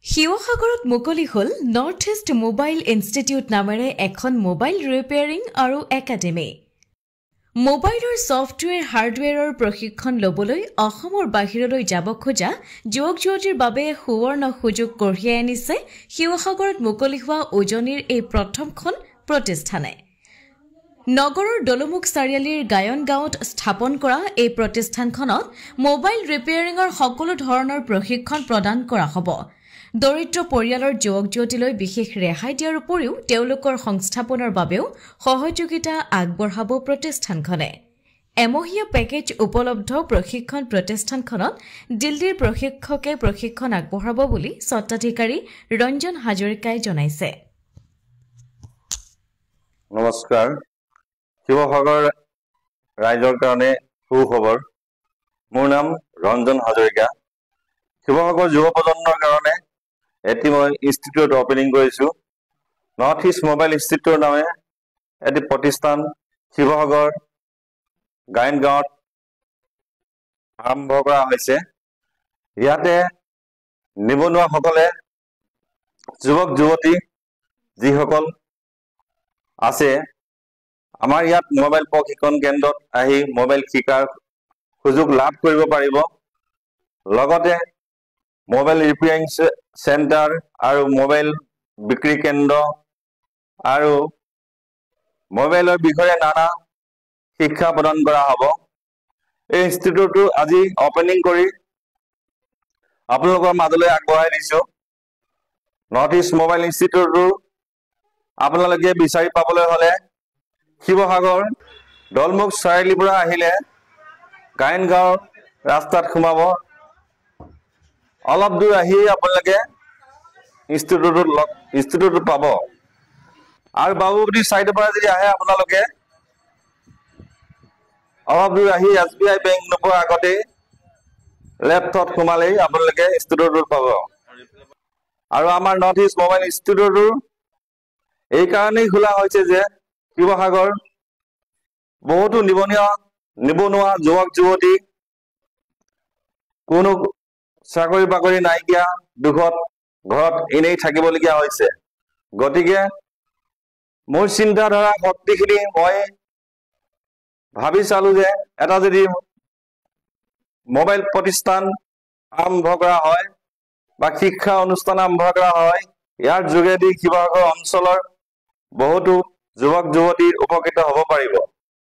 শিৱসাগৰত মুকলি হ'ল নৰ্থ ইষ্ট মোবাইল ইনষ্টিটিউট নামেৰে এখন মোবাইল ৰিপেয়াৰিং আৰু একাডেমি। মোবাইলৰ ছফ্টৱেৰ হাৰ্ডৱেৰৰ প্ৰশিক্ষণ ল'বলৈ অসমৰ বাহিৰলৈ যাব খোজা যুৱক-যুৱতীৰ বাবে সুৱৰ্ণ সুযোগ কঢ়িয়াই আনিছে শিৱসাগৰত মুকলি হোৱা উজনিৰ এই প্ৰথমখন প্ৰতিষ্ঠানে। নগৰৰ দলমুখ চাৰিআলিৰ গায়ন গাঁৱত স্থাপন কৰা এই প্ৰতিষ্ঠানখনত মোবাইল ৰিপেয়াৰিঙৰ সকলো ধৰণৰ প্ৰশিক্ষণ প্ৰদান কৰা হ'ব। দৰিদ্ৰ পৰিয়ালৰ যুৱক-যুৱতীলৈ বিশেষ ৰেহাই দিয়াৰ উপৰিও তেওঁলোকৰ সংস্থাপনৰ বাবেও সহযোগিতা আগবঢ়াব প্ৰতিষ্ঠানখনে। এমহীয়া পেকেজ উপলব্ধ প্ৰশিক্ষণ প্ৰতিষ্ঠানখনত দিল্লীৰ প্ৰশিক্ষকে প্ৰশিক্ষণ আগবঢ়াব বুলি স্বত্বাধিকাৰী ৰঞ্জন হাজৰিকাই জনাইছে। নমস্কাৰ, শিৱসাগৰ ৰাইজৰ কাৰণে সুখবৰ। মোৰ নাম ৰঞ্জন হাজৰিকা। শিৱসাগৰ যুৱ প্ৰজন্মৰ কাৰণে এটি মই ইনষ্টিটিউট অপেনিং কৰিছোঁ। নৰ্থ ইষ্ট মোবাইল ইনষ্টিটিউট নামে এটি প্ৰতিষ্ঠান শিৱসাগৰ গায়ন গাঁৱত আৰম্ভ কৰা হৈছে। ইয়াতে নিবনুৱাসকলে যুৱক যুৱতী যিসকল আছে আমাৰ ইয়াত মোবাইল প্ৰশিক্ষণ কেন্দ্ৰত আহি মোবাইল শিকাৰ সুযোগ লাভ কৰিব পাৰিব। লগতে মোবাইল ৰিপেয়াৰিং চেণ্টাৰ আৰু মোবাইল বিক্ৰী কেন্দ্ৰ আৰু মোবাইলৰ বিষয়ে নানা শিক্ষা প্ৰদান কৰা হ'ব। এই ইনষ্টিটিউটটো আজি অপেনিং কৰি আপোনালোকৰ মাজলৈ আগবঢ়াই দিছোঁ। নৰ্থ ইষ্ট মোবাইল ইনষ্টিটিউটটো আপোনালোকে বিচাৰি পাবলৈ হ'লে শিৱসাগৰ দলমুখ চাৰিআলিৰ পৰা আহিলে গায়ন গাঁও ৰাস্তাত সোমাব। অলপ দূৰ আহি আপোনালোকে ইনষ্টিটিউটত পাব। আৰু বাবুপতি চাইডৰ পৰা যদি আহে আপোনালোকে অলপ দূৰ আহি SBI বেংক নোপোৱাৰ আগতেই লেফ্টত সোমালেই আপোনালোকে ইনষ্টিটিউটত পাব। আৰু আমাৰ নৰ্থ ইষ্ট মোবাইল ইনষ্টিটিউটটো এইকাৰণেই খোলা হৈছে যে শিৱসাগৰ বহুতো নিবনুৱা যুৱক যুৱতী কোনো চাকৰি বাকৰি নাইকিয়া দুখত ঘৰত এনেই থাকিবলগীয়া হৈছে। গতিকে মোৰ চিন্তাধাৰা শক্তিখিনি মই ভাবি চালো যে এটা যদি মোবাইল প্ৰতিষ্ঠান আৰম্ভ কৰা হয় বা শিক্ষা অনুষ্ঠান আৰম্ভ কৰা হয়, ইয়াৰ যোগেদি শিৱসাগৰ অঞ্চলৰ বহুতো যুৱক যুৱতী উপকৃত হ'ব পাৰিব।